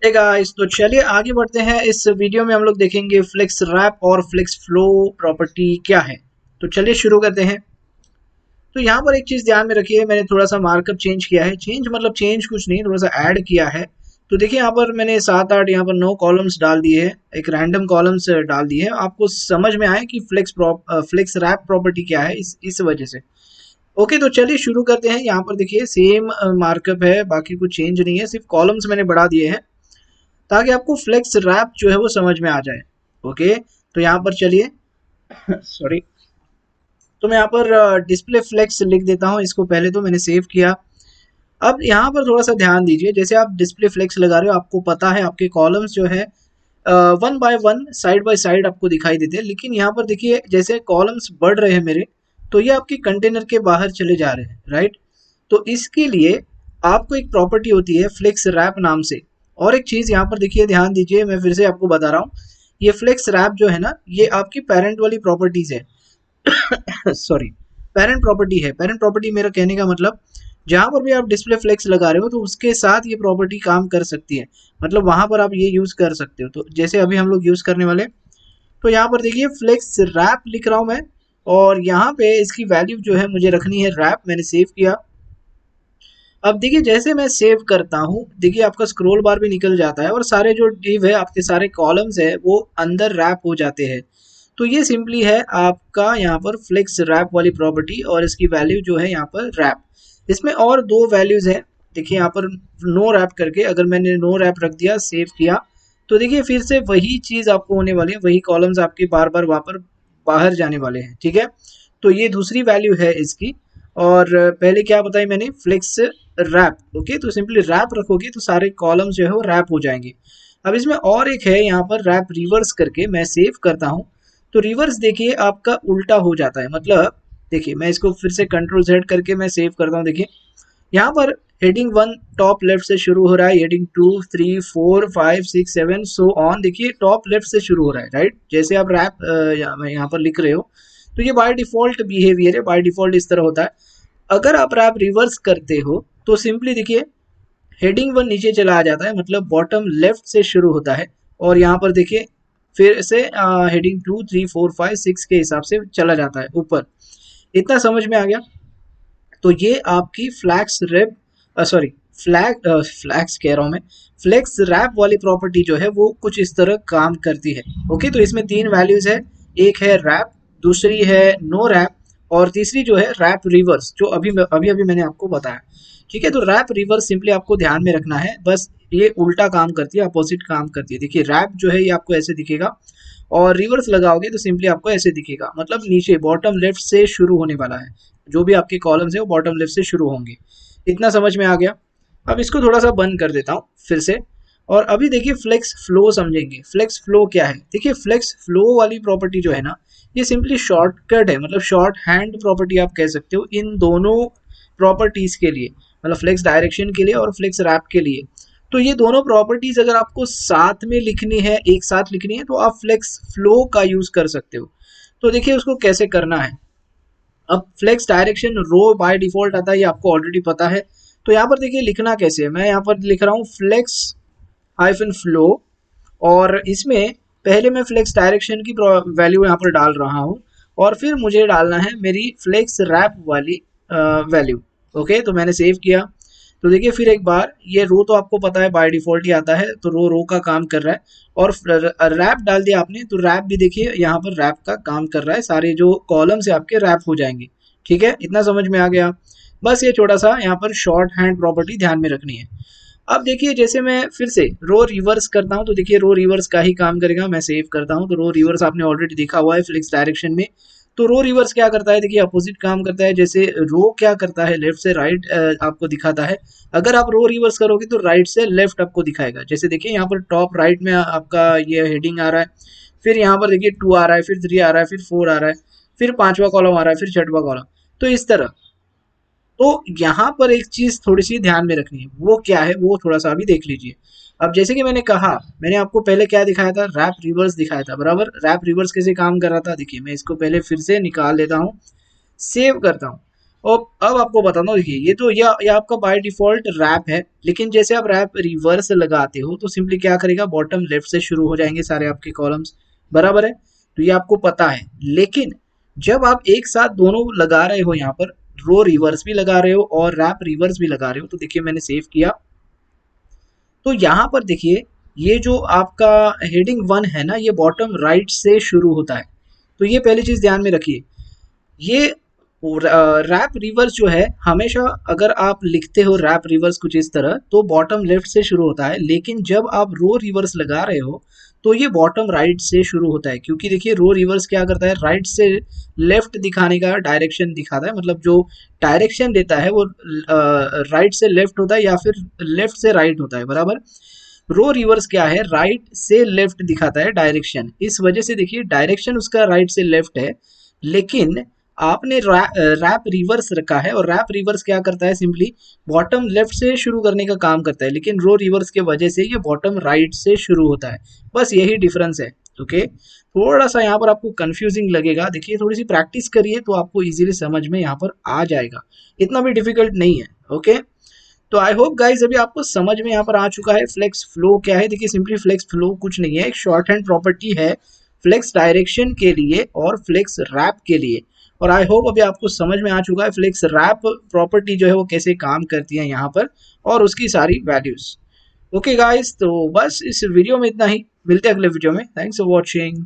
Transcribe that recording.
Hey guys, तो चलिए आगे बढ़ते हैं। इस वीडियो में हम लोग देखेंगे फ्लेक्स रैप और फ्लेक्स फ्लो प्रॉपर्टी क्या है। तो चलिए शुरू करते हैं। तो यहाँ पर एक चीज ध्यान में रखिए, मैंने थोड़ा सा मार्कअप चेंज किया है। चेंज मतलब चेंज कुछ नहीं, थोड़ा सा ऐड किया है। तो देखिए यहाँ पर मैंने 7-8 यहाँ पर 9 कॉलम्स डाल दिए हैं, एक रैंडम कॉलम्स डाल दिए हैं। आपको समझ में आए कि फ्लेक्स रैप प्रॉपर्टी क्या है इस वजह से। ओके, तो चलिए शुरू करते हैं। यहाँ पर देखिए सेम मार्कअप है, बाकी कुछ चेंज नहीं है, सिर्फ कॉलम्स मैंने बढ़ा दिए हैं ताकि आपको फ्लेक्स रैप जो है वो समझ में आ जाए। ओके, तो यहाँ पर चलिए सॉरी, तो मैं यहाँ पर डिस्प्ले फ्लेक्स लिख देता हूँ इसको। पहले तो मैंने सेव किया। अब यहाँ पर थोड़ा सा ध्यान दीजिए, जैसे आप डिस्प्ले फ्लेक्स लगा रहे हो, आपको पता है आपके कॉलम्स जो है one by one side by side आपको दिखाई देते हैं। लेकिन यहाँ पर देखिए जैसे कॉलम्स बढ़ रहे हैं मेरे, तो ये आपके कंटेनर के बाहर चले जा रहे हैं, राइट। तो इसके लिए आपको एक प्रॉपर्टी होती है फ्लेक्स रैप नाम से। और एक चीज यहाँ पर देखिए, ध्यान दीजिए, मैं फिर से आपको बता रहा हूँ, ये फ्लेक्स रैप जो है ना, ये आपकी पेरेंट वाली प्रॉपर्टीज है। सॉरी, पेरेंट प्रॉपर्टी है। पेरेंट प्रॉपर्टी मेरा कहने का मतलब, जहां पर भी आप डिस्प्ले फ्लेक्स लगा रहे हो तो उसके साथ ये प्रॉपर्टी काम कर सकती है। मतलब वहां पर आप ये यूज कर सकते हो। तो जैसे अभी हम लोग यूज करने वाले, तो यहाँ पर देखिए फ्लेक्स रैप लिख रहा हूं मैं, और यहाँ पे इसकी वैल्यू जो है मुझे रखनी है रैप। मैंने सेव किया। अब देखिए जैसे मैं सेव करता हूँ, देखिए आपका स्क्रॉल बार भी निकल जाता है और सारे जो डिव है, आपके सारे कॉलम्स है, वो अंदर रैप हो जाते हैं। तो ये सिंपली है आपका यहाँ पर फ्लेक्स रैप वाली प्रॉपर्टी, और इसकी वैल्यू जो है यहाँ पर रैप। इसमें और दो वैल्यूज है, देखिए यहाँ पर नो रैप करके, अगर मैंने नो रैप रख दिया, सेव किया, तो देखिए फिर से वही चीज आपको होने वाली है, वही कॉलम्स आपके बार बार वहां पर बाहर जाने वाले हैं, ठीक है। तो ये दूसरी वैल्यू है इसकी। और पहले क्या बताई मैंने, फ्लेक्स रैप। ओके, तो सिंपली रैप रखोगे तो सारे कॉलम्स जो है वो रैप हो जाएंगे। अब इसमें और एक है यहाँ पर रैप रिवर्स करके, मैं सेव करता हूँ। तो रिवर्स देखिए आपका उल्टा हो जाता है। मतलब देखिए मैं इसको फिर से कंट्रोल जेड करके मैं सेव करता हूँ। देखिए यहाँ पर हेडिंग 1 टॉप लेफ्ट से शुरू हो रहा है, हेडिंग 2 3 4 5 6 7 सो ऑन, देखिए टॉप लेफ्ट से शुरू हो रहा है, राइट। जैसे आप रैप यहाँ पर लिख रहे हो, तो ये बाय डिफॉल्ट बिहेवियर है, बाय डिफॉल्ट इस तरह होता है। अगर आप रैप रिवर्स करते हो तो सिंपली देखिए हेडिंग 1 नीचे चला आ जाता है, मतलब बॉटम लेफ्ट से शुरू होता है। और यहाँ पर देखिए फिर से हेडिंग 2 3 4 5 6 के हिसाब से चला जाता है ऊपर। इतना समझ में आ गया। तो ये आपकी फ्लैक्स रैप, सॉरी, फ्लैक्स कह रहा हूँ मैं, फ्लेक्स रैप वाली प्रॉपर्टी जो है वो कुछ इस तरह काम करती है। ओके, तो इसमें तीन वैल्यूज है, एक है रैप, दूसरी है नो रैप, और तीसरी जो है रैप रिवर्स, जो अभी अभी अभी मैंने आपको बताया। ठीक है, तो रैप रिवर्स सिंपली आपको ध्यान में रखना है, बस ये उल्टा काम करती है, अपोजिट काम करती है। देखिए रैप जो है ये आपको ऐसे दिखेगा, और रिवर्स लगाओगे तो सिंपली आपको ऐसे दिखेगा, मतलब नीचे बॉटम लेफ्ट से शुरू होने वाला है। जो भी आपके कॉलम्स है वो बॉटम लेफ्ट से शुरू होंगे। इतना समझ में आ गया। अब इसको थोड़ा सा बंद कर देता हूँ फिर से। और अभी देखिए फ्लेक्स फ्लो समझेंगे। फ्लेक्स फ्लो क्या है, देखिए फ्लेक्स फ्लो वाली प्रॉपर्टी जो है ना, ये सिंपली शॉर्टकट है, मतलब शॉर्ट हैंड प्रॉपर्टी आप कह सकते हो इन दोनों प्रॉपर्टीज के लिए, मतलब फ्लेक्स डायरेक्शन के लिए और फ्लेक्स रैप के लिए। तो ये दोनों प्रॉपर्टीज अगर आपको साथ में लिखनी है, एक साथ लिखनी है, तो आप फ्लेक्स फ्लो का यूज कर सकते हो। तो देखिए उसको कैसे करना है। अब flex direction row by default आता है, ये आपको ऑलरेडी पता है। तो यहाँ पर देखिए लिखना कैसे है, मैं यहाँ पर लिख रहा हूँ फ्लेक्स हाइफन फ्लो, और इसमें पहले मैं फ्लेक्स डायरेक्शन की वैल्यू यहाँ पर डाल रहा हूँ, और फिर मुझे डालना है मेरी फ्लेक्स रैप वाली वैल्यू। ओके, तो मैंने सेव किया। तो देखिए फिर एक बार, ये रो तो आपको पता है बाय डिफॉल्ट ही आता है, तो रो रो का काम कर रहा है, और रैप डाल दिया आपने, तो रैप भी देखिए यहाँ पर रैप का काम कर रहा है, सारे जो कॉलम से आपके रैप हो जाएंगे। ठीक है, इतना समझ में आ गया। बस ये छोटा सा यहाँ पर शॉर्ट हैंड प्रॉपर्टी ध्यान में रखनी है। अब देखिए जैसे मैं फिर से रो रिवर्स करता हूँ, तो देखिए रो रिवर्स का ही काम करेगा। मैं सेव करता हूँ, तो रो रिवर्स आपने ऑलरेडी देखा हुआ है फ्लिक्स डायरेक्शन में। तो रो रिवर्स क्या करता है, देखिए अपोजिट काम करता है। जैसे रो क्या करता है, लेफ्ट से राइट आपको दिखाता है। अगर आप रो रिवर्स करोगे तो राइट से लेफ्ट आपको दिखाएगा। जैसे देखिए यहाँ पर टॉप राइट में आपका ये हेडिंग आ रहा है, फिर यहाँ पर देखिए 2 आ रहा है, फिर 3 आ रहा है, फिर 4 आ रहा है, फिर पांचवा कॉलम आ रहा है, फिर छठवा कॉलम। तो इस तरह। तो यहाँ पर एक चीज थोड़ी सी ध्यान में रखनी है, वो क्या है वो थोड़ा सा अभी देख लीजिए। अब जैसे कि मैंने कहा, मैंने आपको पहले क्या दिखाया था, रैप रिवर्स दिखाया था, बराबर। रैप रिवर्स कैसे काम कर रहा था, देखिए मैं इसको पहले फिर से निकाल लेता हूँ, सेव करता हूँ। और अब आपको बताता हूँ, देखिए ये तो ये आपका बाय डिफॉल्ट रैप है, लेकिन जैसे आप रैप रिवर्स लगाते हो तो सिंपली क्या करेगा, बॉटम लेफ्ट से शुरू हो जाएंगे सारे आपके कॉलम्स, बराबर है। तो ये आपको पता है, लेकिन जब आप एक साथ दोनों लगा रहे हो, यहाँ पर रो रिवर्स भी लगा रहे हो और रैप रिवर्स भी लगा रहे हो, तो देखिए मैंने सेव किया, तो यहाँ पर देखिए ये जो आपका हेडिंग 1 है ना, ये बॉटम राइट से शुरू होता है। तो ये पहली चीज ध्यान में रखिए, ये रैप रिवर्स जो है हमेशा, अगर आप लिखते हो रैप रिवर्स कुछ इस तरह, तो बॉटम लेफ्ट से शुरू होता है, लेकिन जब आप रो रिवर्स लगा रहे हो तो ये बॉटम राइट से शुरू होता है, क्योंकि देखिए रो रिवर्स क्या करता है, राइट से लेफ्ट दिखाने का डायरेक्शन दिखाता है, मतलब जो डायरेक्शन देता है वो राइट से लेफ्ट होता है या फिर लेफ्ट से राइट होता है, बराबर। रो रिवर्स क्या है, राइट से लेफ्ट दिखाता है डायरेक्शन, इस वजह से देखिए डायरेक्शन उसका राइट से लेफ्ट है, लेकिन आपने रैप रिवर्स रखा है, और रैप रिवर्स क्या करता है, सिंपली बॉटम लेफ्ट से शुरू करने का काम करता है, लेकिन रो रिवर्स के वजह से ये बॉटम राइट से शुरू होता है, बस यही डिफरेंस है। ओके, थोड़ा सा यहाँ पर आपको कंफ्यूजिंग लगेगा, देखिए थोड़ी सी प्रैक्टिस करिए तो आपको इजीली समझ में यहाँ पर आ जाएगा, इतना भी डिफिकल्ट नहीं है। ओके, तो आई होप गाइज अभी आपको समझ में यहाँ पर आ चुका है फ्लेक्स फ्लो क्या है। देखिए सिंपली फ्लेक्स फ्लो कुछ नहीं है, एक शॉर्ट हैंड प्रॉपर्टी है फ्लेक्स डायरेक्शन के लिए और फ्लेक्स रैप के लिए, और आई होप अभी आपको समझ में आ चुका है फ्लेक्स रैप प्रॉपर्टी जो है वो कैसे काम करती है यहाँ पर, और उसकी सारी वैल्यूज। ओके गाइज, तो बस इस वीडियो में इतना ही, मिलते हैं अगले वीडियो में, थैंक्स फॉर वॉचिंग।